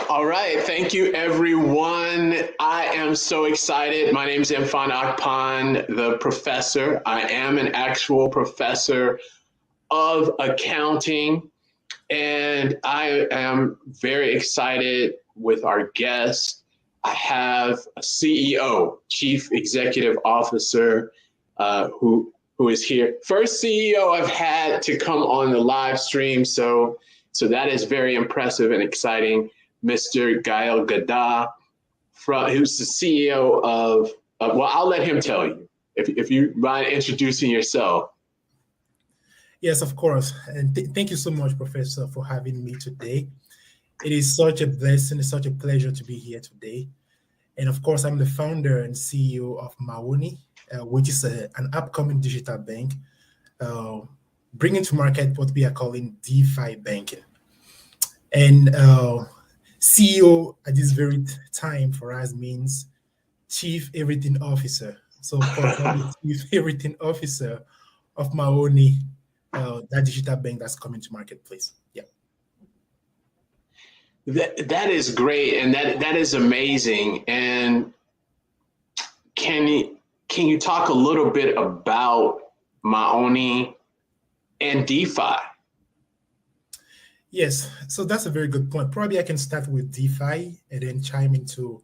All right, thank you everyone. I am so excited. My name is Imfan Akpan, the professor. I am an actual professor of accounting, and I am very excited with our guest. I have a CEO, Chief Executive Officer, who is here. First CEO I've had to come on the live stream, so that is very impressive and exciting. Mr. Gael Gadah, who's the CEO of, well, I'll let him tell you, if you mind introducing yourself. Yes, of course. And thank you so much, Professor, for having me today. It is such a blessing, it's such a pleasure to be here today. And of course, I'm the founder and CEO of Maoney, which is an upcoming digital bank, bringing to market what we are calling DeFi banking. And CEO at this very time for us means Chief Everything Officer. So of course, I'm the Chief Everything Officer of Maoney, that digital bank that's coming to marketplace. Yeah. That is great, and that is amazing. And can you talk a little bit about Maoney and DeFi? Yes, so that's a very good point. Probably I can start with DeFi and then chime into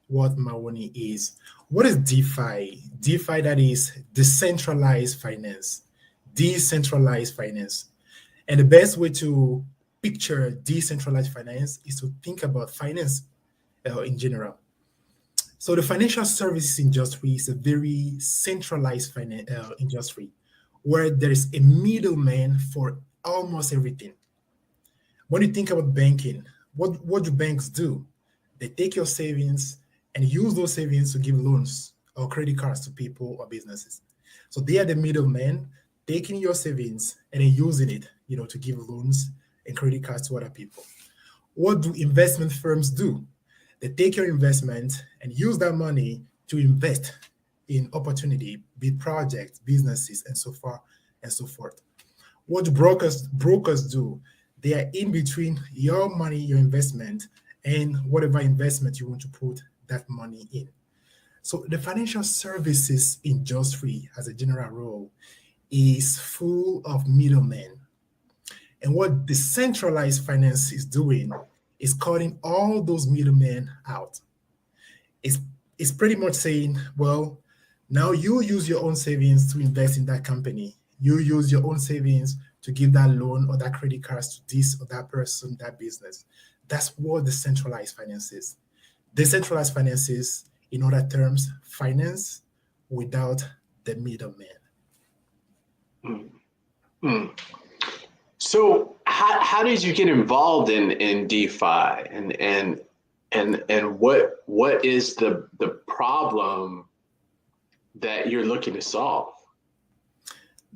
what Maoney is. What is DeFi? DeFi, that is decentralized finance. Decentralized finance. And the best way to picture decentralized finance is to think about finance in general. So the financial services industry is a very centralized finance industry where there is a middleman for almost everything. When you think about banking, what do banks do? They take your savings and use those savings to give loans or credit cards to people or businesses. So they are the middlemen taking your savings and then using it, to give loans and credit cards to other people. What do investment firms do? They take your investment and use that money to invest in opportunity, be it projects, businesses, and so far and so forth. What do brokers do? They are in between your money, your investment, and whatever investment you want to put that money in. So the financial services industry, as a general rule, is full of middlemen. And what decentralized finance is doing is cutting all those middlemen out. It's pretty much saying, well, now you use your own savings to invest in that company. You use your own savings to give that loan or that credit cards to this or that person, that business. That's what decentralized finance is. Decentralized finance is, in other terms, finance without the middleman. So how did you get involved in DeFi and what is the problem that you're looking to solve?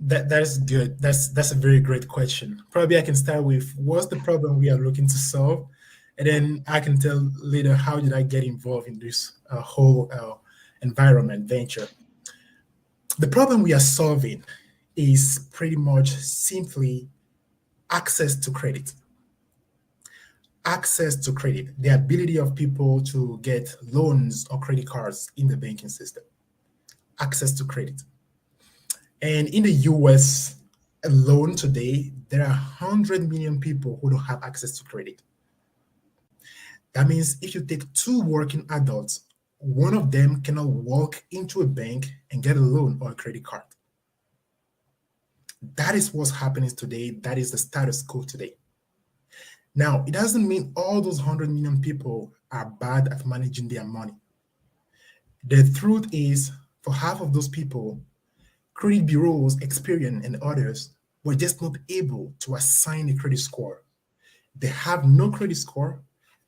That's good. That's a very great question. Probably I can start with what's the problem we are looking to solve, and then I can tell later how did I get involved in this whole environment venture. The problem we are solving is pretty much simply access to credit. Access to credit, the ability of people to get loans or credit cards in the banking system. Access to credit. And in the US alone today, there are 100 million people who don't have access to credit. That means if you take two working adults, one of them cannot walk into a bank and get a loan or a credit card. That is what's happening today. That is the status quo today. Now, it doesn't mean all those 100 million people are bad at managing their money. The truth is, for half of those people, credit bureaus, Experian, and others were just not able to assign a credit score. They have no credit score,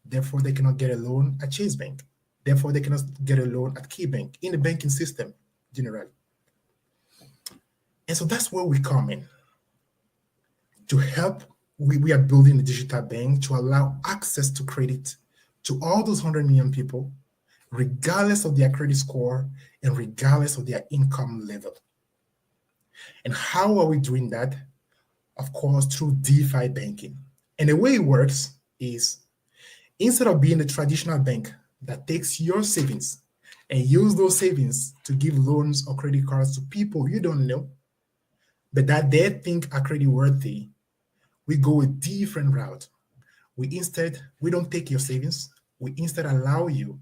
therefore they cannot get a loan at Chase Bank. Therefore, they cannot get a loan at Key Bank in the banking system, generally. And so that's where we come in. To help, we are building a digital bank to allow access to credit to all those 100 million people, regardless of their credit score and regardless of their income level. And how are we doing that? Of course, through DeFi banking. And the way it works is Instead of being a traditional bank that takes your savings and use those savings to give loans or credit cards to people you don't know, but that they think are credit worthy, we go a different route. We don't take your savings. We instead allow you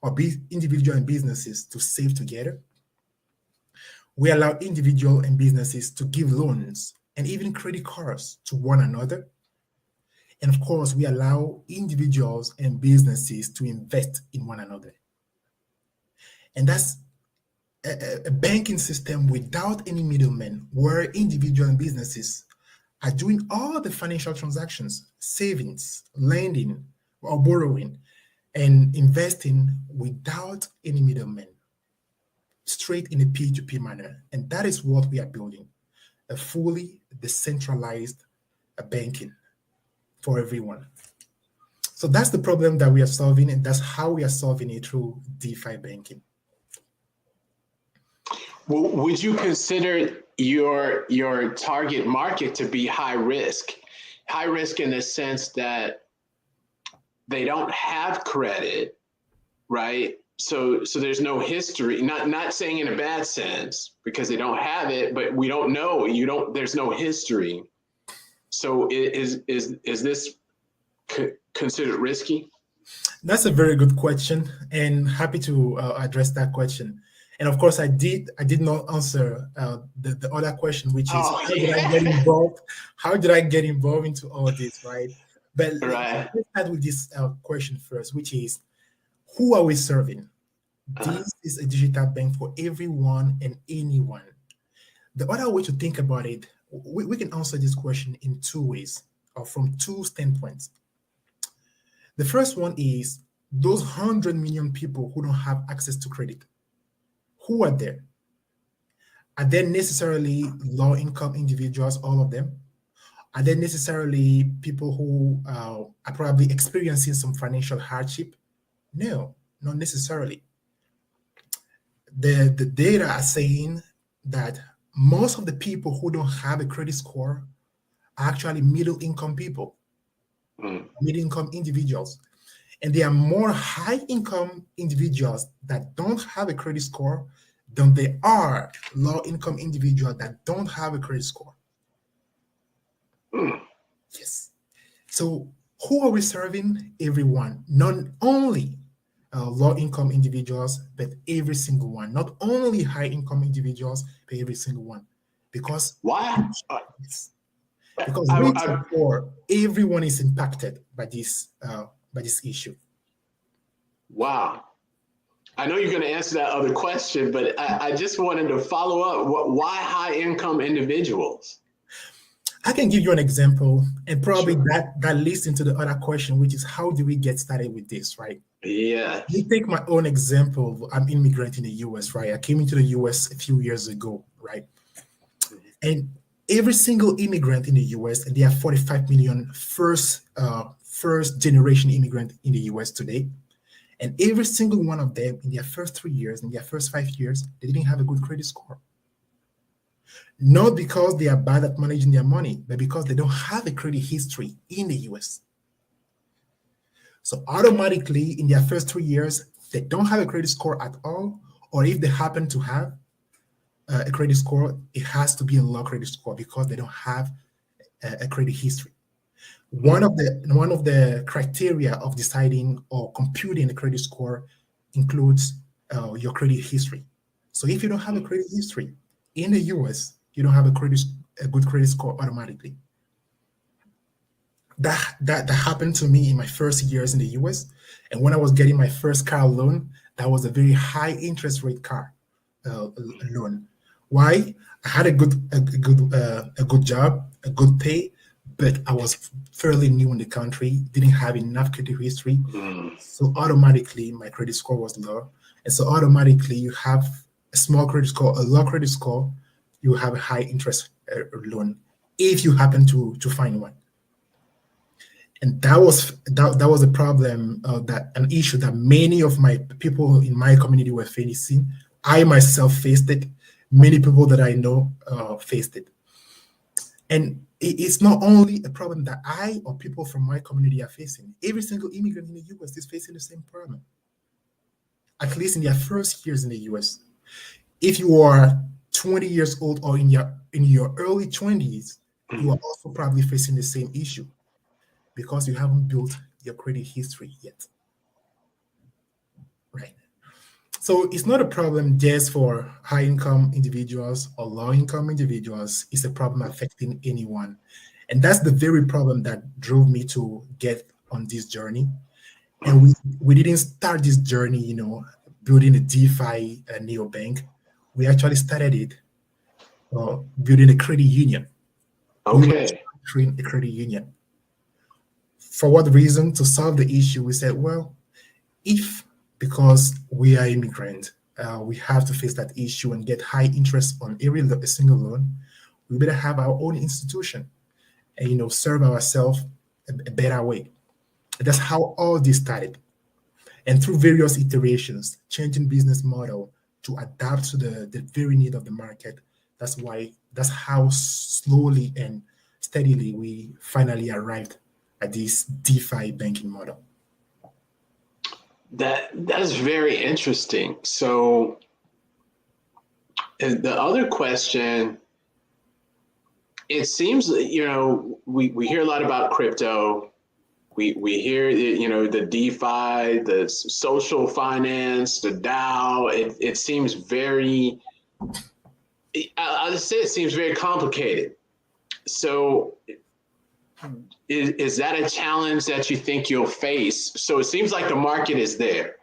or be individual and businesses to save together. We allow individual and businesses to give loans and even credit cards to one another. And of course, we allow individuals and businesses to invest in one another. And that's a banking system without any middlemen, where individual and businesses are doing all the financial transactions, savings, lending, or borrowing, and investing without any middlemen, straight in a P2P manner. And that is what we are building, a fully decentralized banking for everyone. So that's the problem that we are solving, and that's how we are solving it through DeFi banking. Well, would you consider your target market to be high risk? High risk in the sense that they don't have credit, right? So there's no history. Not saying in a bad sense because they don't have it, but we don't know. There's no history. So is this considered risky? That's a very good question, and happy to address that question. And of course, I did not answer the other question, which is how did I get involved? How did I get involved into all this, right? But let's start with this question first, which is, who are we serving? This is a digital bank for everyone and anyone. The other way to think about it, we can answer this question in two ways, or from two standpoints. The first one is those 100 million people who don't have access to credit. Who are there? Are they necessarily low-income individuals, all of them? Are they necessarily people who are probably experiencing some financial hardship? No, not necessarily. The data are saying that most of the people who don't have a credit score are actually middle-income people, middle-income individuals. And there are more high-income individuals that don't have a credit score than there are low-income individuals that don't have a credit score. Yes. So who are we serving? Everyone. Not only low-income individuals, but every single one. Not only high-income individuals, but every single one. Because why? Because everyone is impacted by this issue. Wow. I know you're going to answer that other question, but I just wanted to follow up. Why high-income individuals? I can give you an example, and probably that leads into the other question, which is how do we get started with this, right? Yeah. You take my own example. I'm an immigrant in the U.S., right? I came into the U.S. a few years ago, right? And every single immigrant in the U.S., and there are 45 million first generation immigrant in the U.S. today. And every single one of them in their first 3 years, in their first 5 years, they didn't have a good credit score. Not because they are bad at managing their money, but because they don't have a credit history in the US. So automatically, in their first 3 years, they don't have a credit score at all, or if they happen to have a credit score, it has to be a low credit score because they don't have a credit history. One of the criteria of deciding or computing a credit score includes your credit history. So if you don't have a credit history in the US, you don't have a good credit score automatically. That happened to me in my first years in the US, and when I was getting my first car loan, that was a very high interest rate car loan. Why? I had a good job, a good pay, but I was fairly new in the country, didn't have enough credit history. So automatically my credit score was low. And so automatically you have a small credit score, a low credit score, you have a high interest loan if you happen to find one. And that was a problem, an issue that many of my people in my community were facing. I myself faced it. Many people that I know faced it. And It's not only a problem that I or people from my community are facing. Every single immigrant in the US is facing the same problem, at least in their first years in the US. If you are 20 years old or in your early 20s, you are also probably facing the same issue because you haven't built your credit history yet. Right. So it's not a problem just for high-income individuals or low-income individuals. It's a problem affecting anyone. And that's the very problem that drove me to get on this journey. And we didn't start this journey, building a DeFi neobank. We actually started it building a credit union. We were creating a credit union. For what reason? To solve the issue, we said, well, because we are immigrants, we have to face that issue and get high interest on a single loan, we better have our own institution and serve ourselves a better way. That's how all this started. And through various iterations, changing business model to adapt to the very need of the market, that's how slowly and steadily we finally arrived at this DeFi banking model. That's very interesting. So the other question, it seems, we hear a lot about crypto. We hear, the DeFi, the social finance, the DAO. It seems very, I'll just say it seems very complicated. So is that a challenge that you think you'll face? So it seems like the market is there.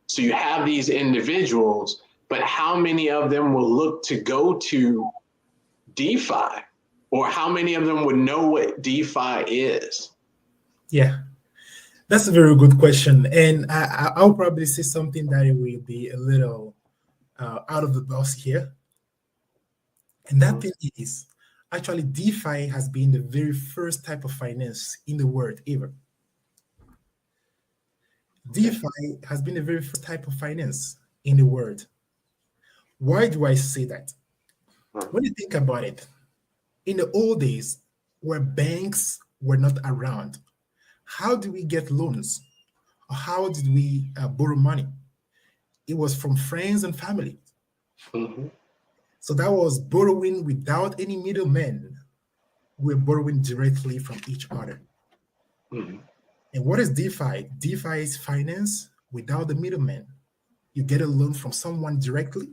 So you have these individuals, but how many of them will look to go to DeFi? Or how many of them would know what DeFi is? Yeah, that's a very good question. And I'll probably say something that will be a little out of the box here. And that thing is, actually, DeFi has been the very first type of finance in the world ever. DeFi has been the very first type of finance in the world. Why do I say that? When you think about it, in the old days, where banks were not around, how did we get loans? Or how did we borrow money? It was from friends and family. Mm-hmm. So that was borrowing without any middlemen. We're borrowing directly from each other. Mm-hmm. And what is DeFi? DeFi is finance without the middleman. You get a loan from someone directly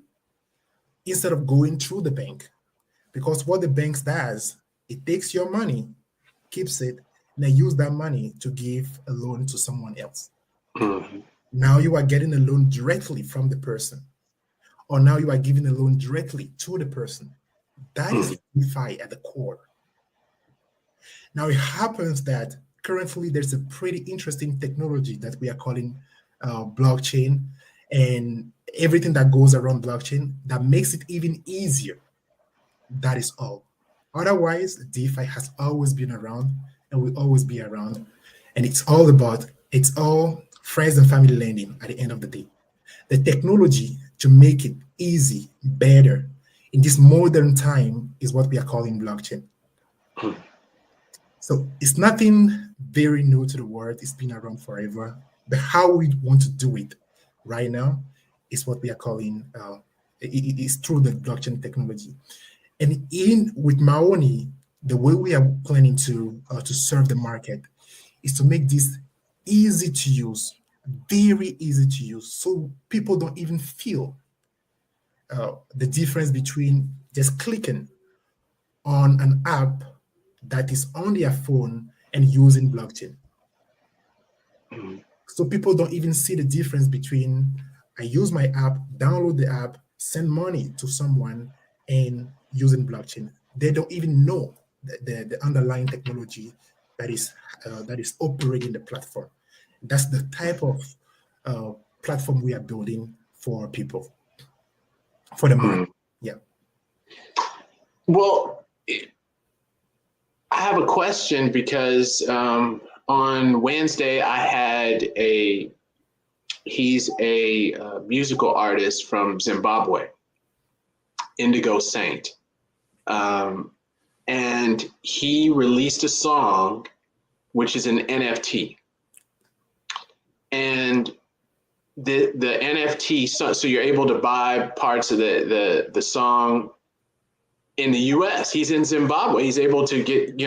instead of going through the bank. Because what the bank does, it takes your money, keeps it, and then use that money to give a loan to someone else. Mm-hmm. Now you are getting a loan directly from the person. Or now you are giving a loan directly to the person. That is DeFi at the core. Now it happens that currently there's a pretty interesting technology that we are calling blockchain, and everything that goes around blockchain that makes it even easier. That is all. Otherwise, DeFi has always been around and will always be around. And it's all friends and family lending at the end of the day. The technology to make it easy, better, in this modern time is what we are calling blockchain. So it's nothing very new to the world. It's been around forever. But how we want to do it right now is what we are calling, it is through the blockchain technology. And with Maoney, the way we are planning to serve the market is to make this easy to use, very easy to use, so people don't even feel the difference between just clicking on an app that is on their phone and using blockchain. So people don't even see the difference between I use my app, download the app, send money to someone, and using blockchain. They don't even know the underlying technology that is operating the platform. That's the type of platform we are building for people, for the market. Yeah. Well, I have a question because on Wednesday I had he's a musical artist from Zimbabwe, Indigo Saint. and he released a song, which is an NFT. And the NFT, so you're able to buy parts of the song in the US. He's in Zimbabwe. He's able to get,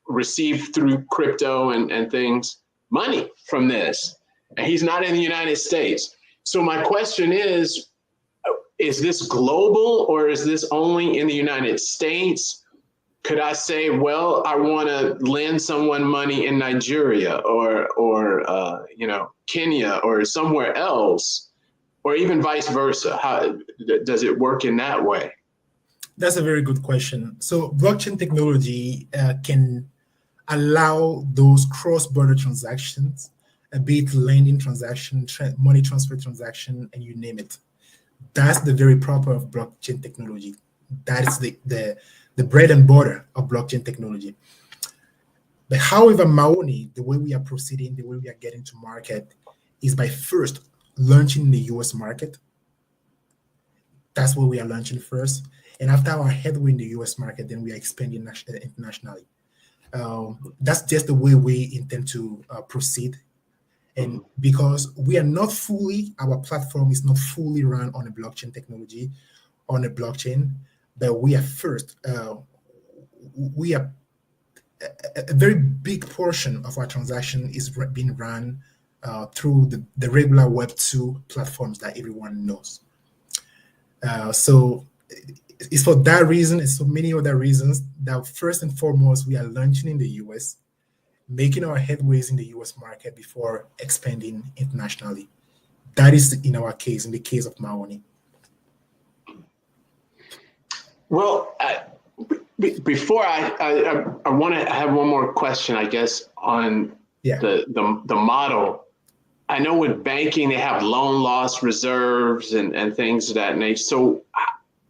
receive through crypto and things, money from this. And he's not in the United States. So my question is this global or is this only in the United States? Could I say, well, I want to lend someone money in Nigeria or Kenya or somewhere else, or even vice versa? How does it work in that way? That's a very good question. So blockchain technology can allow those cross-border transactions, be it lending transaction, money transfer transaction, and you name it. That's the very proper of blockchain technology. That is the bread and butter of blockchain technology. But however, Maoney, the way we are proceeding, the way we are getting to market is by first launching the US market. That's where we are launching first. And after our headway in the US market, then we are expanding internationally. That's just the way we intend to proceed. And because we are not our platform is not fully run on a blockchain technology, on a blockchain, but we are first, we are a very big portion of our transaction is being run through the regular Web2 platforms that everyone knows. So it's for that reason, it's for many other reasons that first and foremost, we are launching in the US, making our headways in the US market before expanding internationally. That is in our case, in the case of Maoney. Well, before I want to have one more question, I guess, on the model. I know with banking, they have loan loss reserves and things of that nature. So,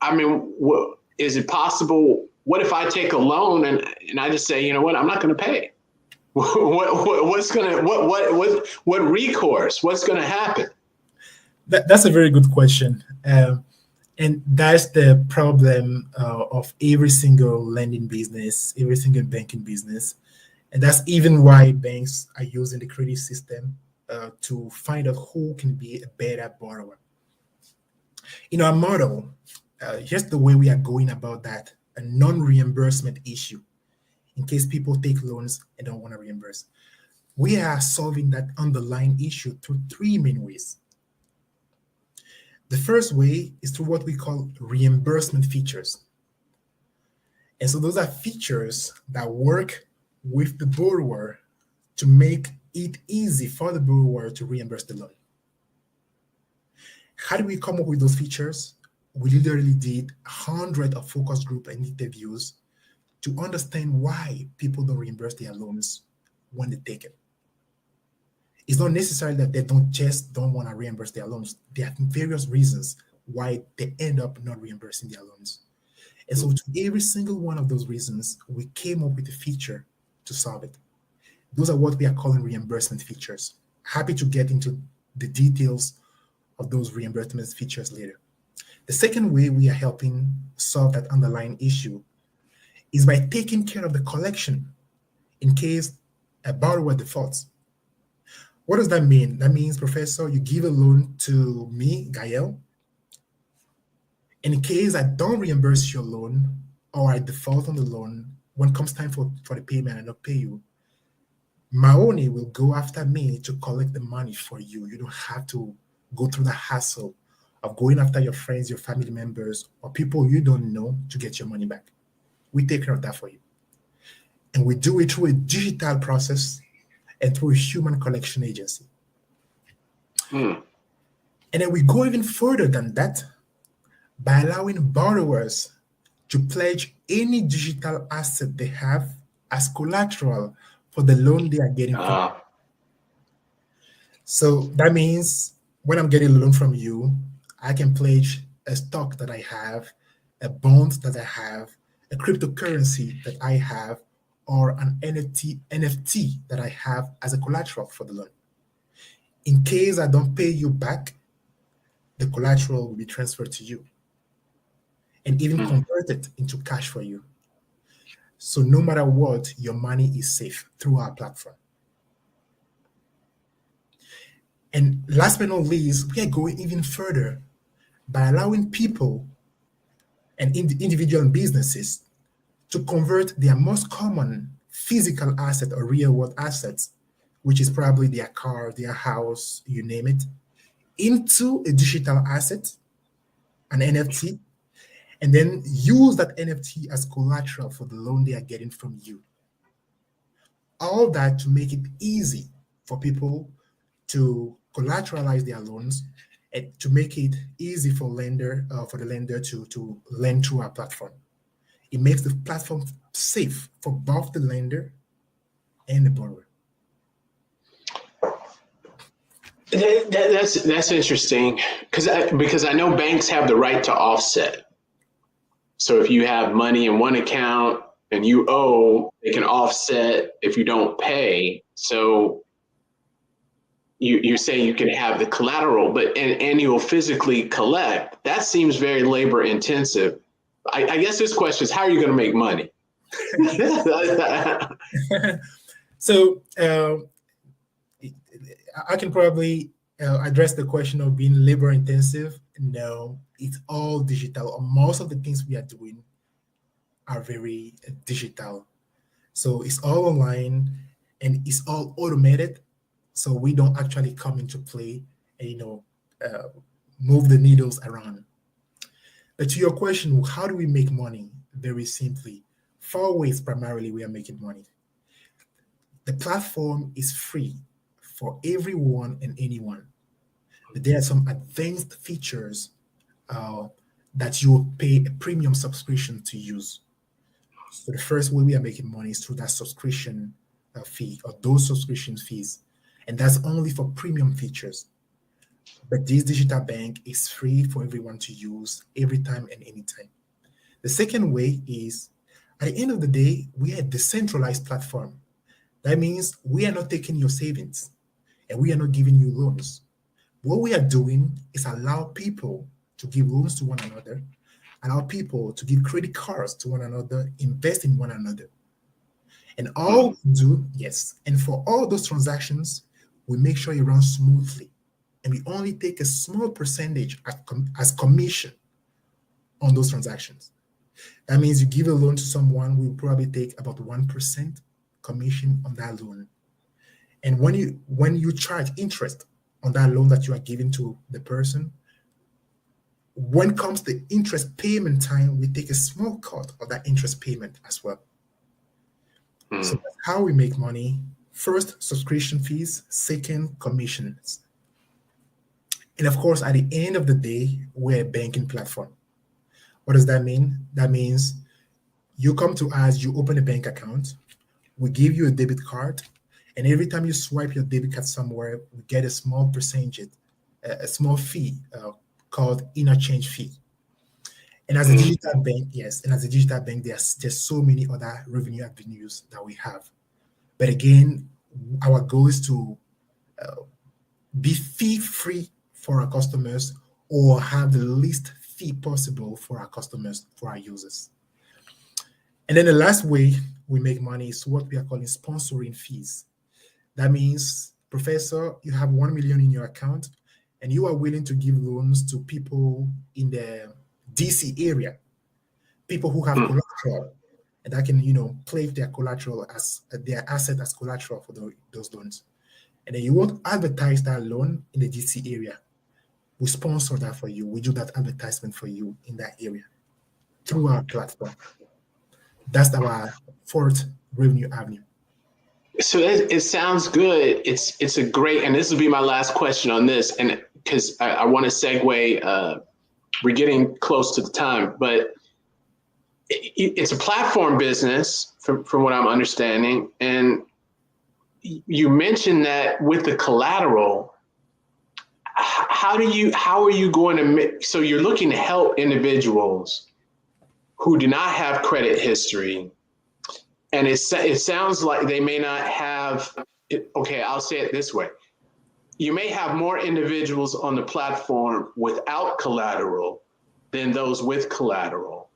I mean, is it possible? What if I take a loan and I just say, you know what, I'm not going to pay? What's gonna what recourse? What's going to happen? That's a very good question. And that's the problem of every single lending business, every single banking business. And that's even why banks are using the credit system to find out who can be a better borrower. In our model, here's the way we are going about that, a non-reimbursement issue, in case people take loans and don't want to reimburse. We are solving that underlying issue through three main ways. The first way is through what we call reimbursement features. And so those are features that work with the borrower to make it easy for the borrower to reimburse the loan. How do we come up with those features? We literally did hundreds of focus group and interviews to understand why people don't reimburse their loans when they take it. It's not necessarily that they don't want to reimburse their loans. There are various reasons why they end up not reimbursing their loans. And so to every single one of those reasons, we came up with a feature to solve it. Those are what we are calling reimbursement features. Happy to get into the details of those reimbursement features later. The second way we are helping solve that underlying issue is by taking care of the collection in case a borrower defaults. What does that mean? That means, Professor, you give a loan to me, Gael. In case I don't reimburse your loan or I default on the loan, when it comes time for the payment and not pay you, Maoney will go after me to collect the money for you. You don't have to go through the hassle of going after your friends, your family members, or people you don't know to get your money back. We take care of that for you. And we do it through a digital process and through a human collection agency. And then we go even further than that by allowing borrowers to pledge any digital asset they have as collateral for the loan they are getting from you. So that means when I'm getting a loan from you, I can pledge a stock that I have, a bond that I have, a cryptocurrency that I have, or an NFT that I have as a collateral for the loan. In case I don't pay you back, the collateral will be transferred to you and even converted into cash for you. So no matter what, your money is safe through our platform. And last but not least, we are going even further by allowing people and individual businesses to convert their most common physical asset or real world assets, which is probably their car, their house, you name it, into a digital asset, an NFT, and then use that NFT as collateral for the loan they are getting from you. All that to make it easy for people to collateralize their loans and to make it easy for the lender to lend through our platform. It makes the platform safe for both the lender and the borrower. That's interesting because I know banks have the right to offset. So if you have money in one account and you owe, they can offset if you don't pay. So you're saying you can have the collateral, but and you'll physically collect. That seems very labor intensive. I guess this question is, how are you going to make money? So I can probably address the question of being labor intensive. No, it's all digital. Most of the things we are doing are very digital. So it's all online and it's all automated. So we don't actually come into play and move the needles around. But to your question, how do we make money? Very simply, 4 ways primarily we are making money. The platform is free for everyone and anyone. But there are some advanced features that you will pay a premium subscription to use. So the first way we are making money is through that subscription fee or those subscription fees. And that's only for premium features. But this digital bank is free for everyone to use every time and anytime. The second way is, at the end of the day, we are a decentralized platform. That means we are not taking your savings and we are not giving you loans. What we are doing is allow people to give loans to one another, allow people to give credit cards to one another, invest in one another. And all we do, yes, and for all those transactions, we make sure it runs smoothly. And we only take a small percentage as commission on those transactions. That means you give a loan to someone, we'll probably take about 1% commission on that loan. And when you charge interest on that loan that you are giving to the person, when comes the interest payment time, we take a small cut of that interest payment as well. So that's how we make money. First, subscription fees. Second, commissions. And of course, at the end of the day, we're a banking platform. What does that mean? That means you come to us, you open a bank account, we give you a debit card, and every time you swipe your debit card somewhere, we get a small percentage, a small fee called interchange fee. And as a digital bank, yes, and as a digital bank, there's so many other revenue avenues that we have. But again, our goal is to be fee-free for our customers or have the least fee possible for our customers, for our users. And then the last way we make money is what we are calling sponsoring fees. That means, Professor, you have 1 million in your account and you are willing to give loans to people in the DC area, people who have collateral, and that can, place their collateral as their asset as collateral for those loans. And then you won't advertise that loan in the DC area. We sponsor that for you. We do that advertisement for you in that area through our platform. That's our fourth revenue avenue. So it sounds good. It's a great, and this will be my last question on this, and because I want to segue. We're getting close to the time, but it's a platform business from what I'm understanding. And you mentioned that with the collateral, how are you going to make, so you're looking to help individuals who do not have credit history. And it sounds like they may not have, okay, I'll say it this way. You may have more individuals on the platform without collateral than those with collateral.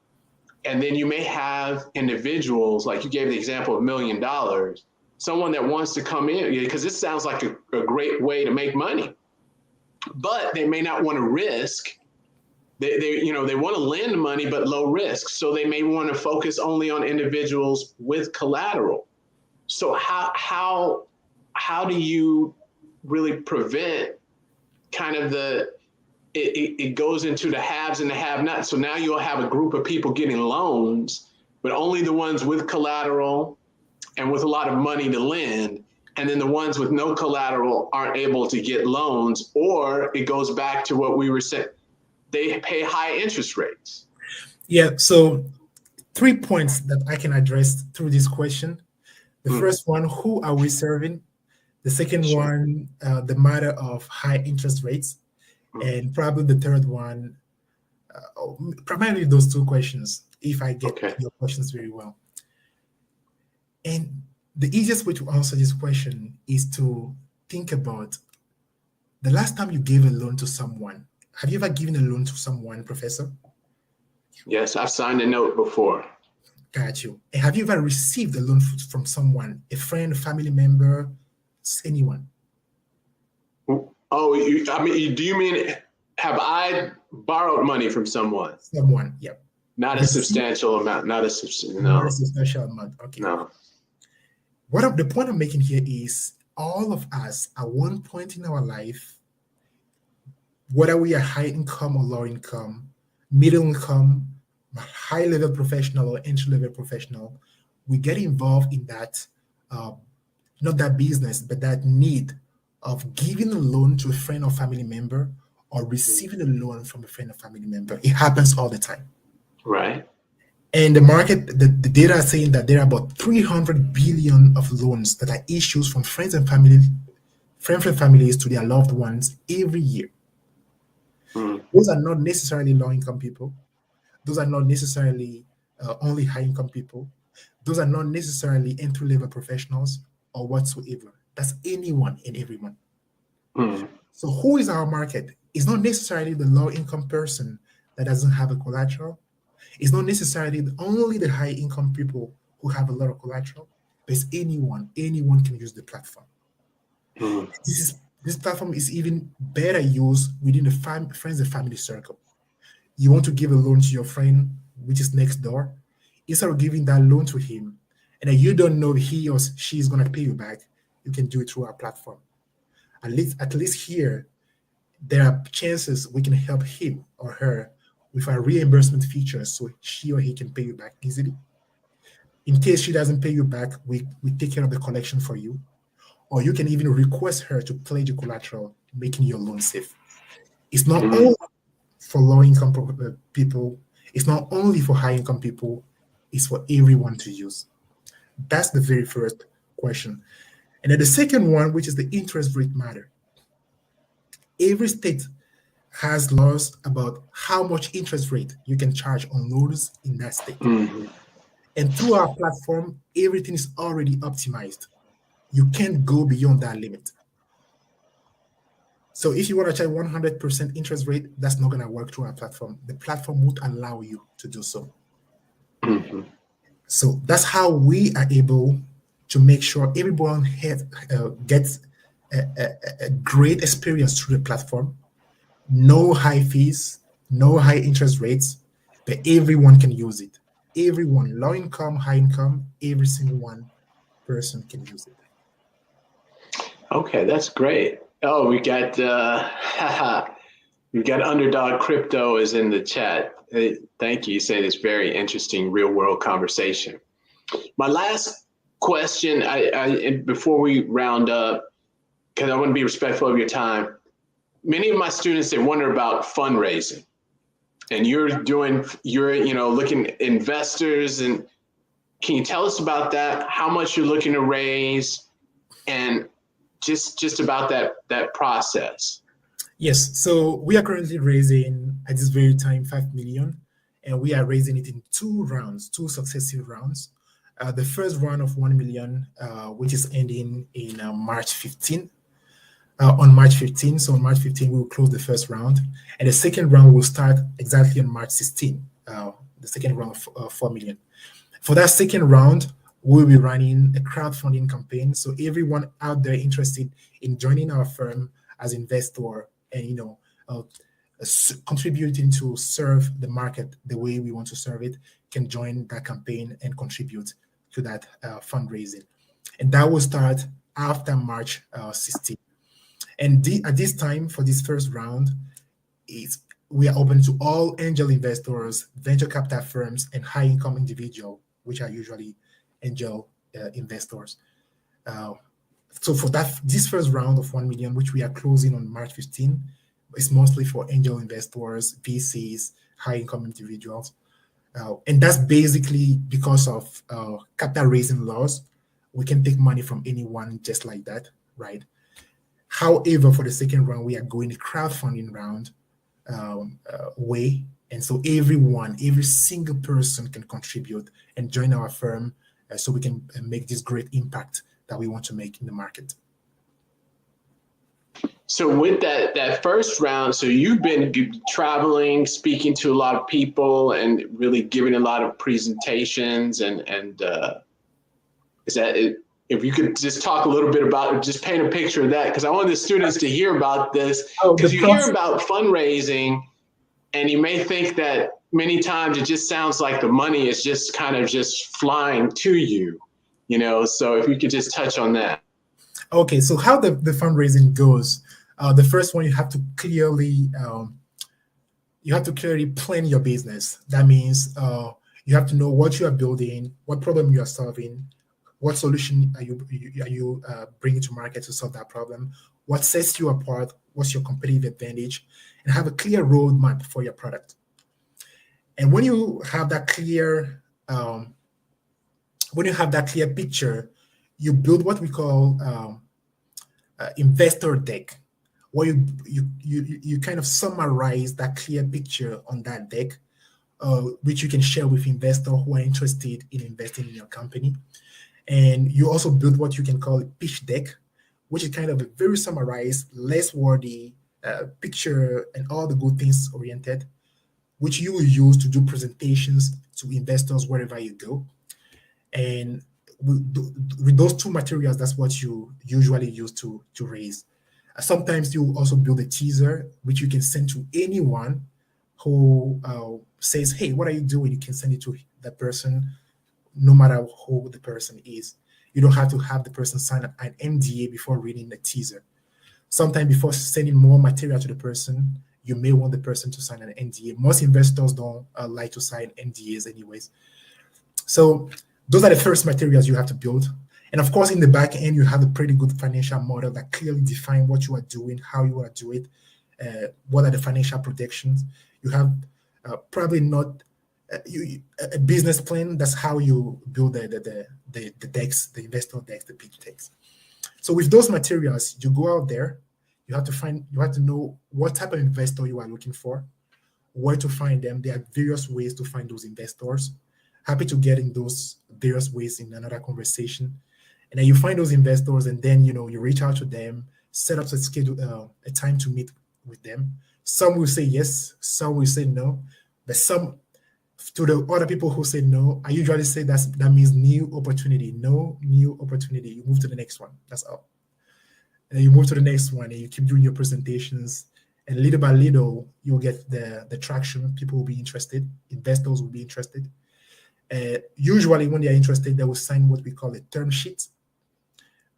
And then you may have individuals, like you gave the example of $1 million, someone that wants to come in, because this sounds like a great way to make money, but they may not want to risk. They want to lend money, but low risk. So they may want to focus only on individuals with collateral. So how do you really prevent kind of it goes into the haves and the have-nots. So now you'll have a group of people getting loans, but only the ones with collateral and with a lot of money to lend. And then the ones with no collateral aren't able to get loans, or it goes back to what we were saying. They pay high interest rates. Yeah, so 3 points that I can address through this question. The first one, who are we serving? The second one, the matter of high interest rates. And probably the third one, primarily those two questions, if I get your questions very well. And the easiest way to answer this question is to think about the last time you gave a loan to someone. Have you ever given a loan to someone, Professor? Yes, I've signed a note before. Got you. And have you ever received a loan from someone, a friend, a family member, anyone? Oh, do you mean, have I borrowed money from someone? Someone, yep. Not a substantial amount, Not a substantial amount, okay. No. The point I'm making here is all of us at one point in our life, whether we are high income or low income, middle income, high level professional or entry level professional, we get involved in that, not that business, but that need of giving a loan to a friend or family member or receiving a loan from a friend or family member. It happens all the time. Right. And the market, the data are saying that there are about 300 billion of loans that are issued from friends and families to their loved ones every year. Those are not necessarily low-income people. Those are not necessarily only high-income people. Those are not necessarily entry-level professionals or whatsoever. That's anyone and everyone. So who is our market? It's not necessarily the low-income person that doesn't have a collateral. It's not necessarily only the high-income people who have a lot of collateral, but it's anyone. Anyone can use the platform. This platform is even better used within the friends and family circle. You want to give a loan to your friend, which is next door. Instead of giving that loan to him, and then you don't know if he or she is going to pay you back, you can do it through our platform. At least here, there are chances we can help him or her with our reimbursement features so she or he can pay you back easily. In case she doesn't pay you back, we take care of the collection for you. Or you can even request her to pledge your collateral, making your loan safe. It's not only for low-income people. It's not only for high-income people. It's for everyone to use. That's the very first question. And then the second one, which is the interest rate matter. Every state has laws about how much interest rate you can charge on loans in that state. And through our platform, everything is already optimized. You can't go beyond that limit. So if you want to charge 100% interest rate, that's not going to work through our platform. The platform won't allow you to do so. So that's how we are able to make sure everyone gets a great experience through the platform. No high fees, no high interest rates, but everyone can use it. Everyone, low income, high income, every single one person can use it. Okay, that's great. Oh, we got Underdog Crypto is in the chat. Thank you. You say this very interesting real world conversation. My last question, before we round up, because I want to be respectful of your time. Many of my students, they wonder about fundraising, and you're looking at investors, and can you tell us about that? How much you're looking to raise, and just about that process? Yes, so we are currently raising at this very time 5 million, and we are raising it in two successive rounds. The first round of 1 million, which is ending in March 15. On March 15, so on March 15 we will close the first round, and the second round will start exactly on March 16. the second round of 4 million. For that second round, we'll be running a crowdfunding campaign. So everyone out there interested in joining our firm as investor and contributing to serve the market the way we want to serve it can join that campaign and contribute to that fundraising. And that will start after March 16. And at this time, for this first round, we are open to all angel investors, venture capital firms, and high-income individuals, which are usually angel investors. So for this first round of 1 million, which we are closing on March 15, is mostly for angel investors, VCs, high-income individuals. And that's basically because of capital raising laws. We can take money from anyone just like that, right? However, for the second round, we are going the crowdfunding round way. And so every single person can contribute and join our firm so we can make this great impact that we want to make in the market. So with that first round, so you've been traveling, speaking to a lot of people and really giving a lot of presentations and is that it? If you could just talk a little bit about, just paint a picture of that, because I want the students to hear about this, because you hear about fundraising and you may think that many times it just sounds like the money is just kind of just flying to you, so if you could just touch on that. Okay, so how the fundraising goes, the first one, you have to clearly plan your business. That means you have to know what you are building, what problem you are solving, what solution are you bringing to market to solve that problem? What sets you apart? What's your competitive advantage? And have a clear roadmap for your product. And when you have that clear, picture, you build what we call investor deck, where you kind of summarize that clear picture on that deck, which you can share with investors who are interested in investing in your company. And you also build what you can call a pitch deck, which is kind of a very summarized, less wordy picture and all the good things oriented, which you will use to do presentations to investors wherever you go. And with those two materials, that's what you usually use to raise. Sometimes you also build a teaser, which you can send to anyone who says, hey, what are you doing? You can send it to that person, no matter who the person is. You don't have to have the person sign an NDA before reading the teaser. Sometimes before sending more material to the person, you may want the person to sign an NDA. Most investors don't like to sign NDAs anyways. So those are the first materials you have to build. And of course, in the back end, you have a pretty good financial model that clearly defines what you are doing, how you want to do it, what are the financial projections. You have probably not a business plan. That's how you build the decks, the investor decks, the pitch decks. So with those materials, you go out there, you have to know what type of investor you are looking for, where to find them. There are various ways to find those investors. Happy to get in those various ways in another conversation. And then you find those investors, and then you reach out to them, set up a time to meet with them. Some will say yes, some will say no, but to the other people who say no, I usually say that means new opportunity. No new opportunity. You move to the next one. That's all. And then you move to the next one, and you keep doing your presentations. And little by little, you'll get the traction. People will be interested. Investors will be interested. Usually, when they are interested, they will sign what we call a term sheet,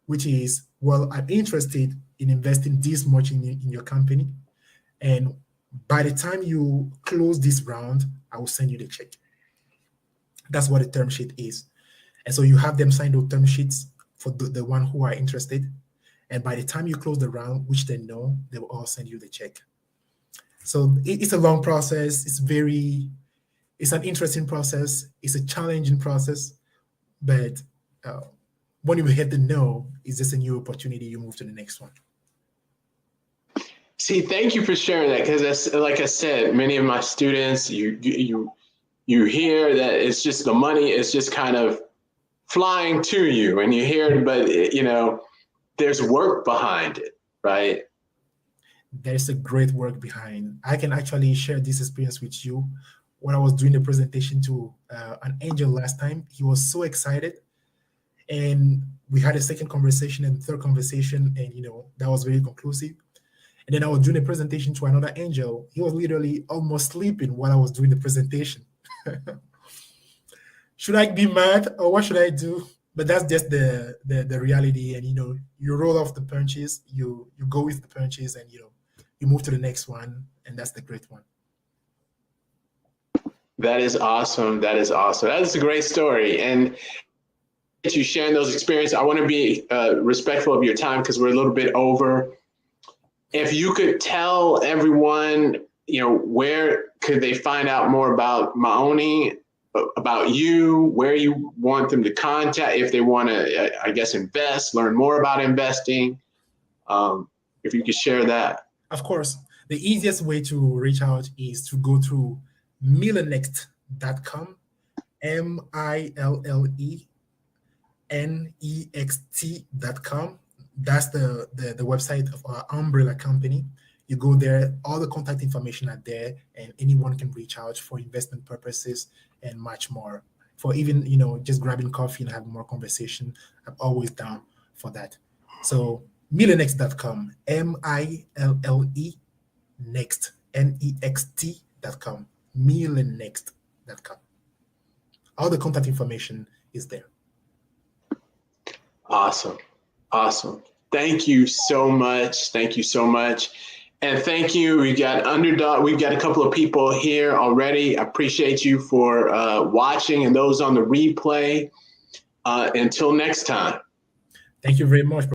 which is, well, I'm interested in investing this much in your company, and by the time you close this round, I will send you the check. That's what a term sheet is. And so you have them sign those term sheets for the one who are interested. And by the time you close the round, which they know, they will all send you the check. So it's a long process. It's an interesting process. It's a challenging process. But when you hit the no, it's just a new opportunity. You move to the next one. See, thank you for sharing that, because like I said, many of my students, you hear that it's just the money is just kind of flying to you, and you hear it, but there's work behind it, right? There's a great work behind. I can actually share this experience with you. when I was doing the presentation to an angel last time. He was so excited, and we had a second conversation and third conversation, and that was very conclusive. And then I was doing a presentation to another angel. He was literally almost sleeping while I was doing the presentation. Should I be mad, or what should I do? But that's just the reality. And you roll off the punches, you go with the punches, and you move to the next one, and that's the great one. That is awesome. That is awesome. That is a great story. And you sharing those experiences. I want to be respectful of your time because we're a little bit over. If you could tell everyone, where could they find out more about Maoney, about you, where you want them to contact, if they want to, I guess, invest, learn more about investing, if you could share that. Of course, the easiest way to reach out is to go through millenext.com, MILLENEXT.com. That's the website of our umbrella company. You go there, all the contact information are there, and anyone can reach out for investment purposes and much more. For even, just grabbing coffee and having more conversation, I'm always down for that. So millenext.com, MILLE next, NEXT.com, millenext.com. All the contact information is there. Awesome. Awesome. Thank you so much. Thank you so much. And thank you. We got Underdog. We've got a couple of people here already. I appreciate you for watching, and those on the replay. Until next time. Thank you very much.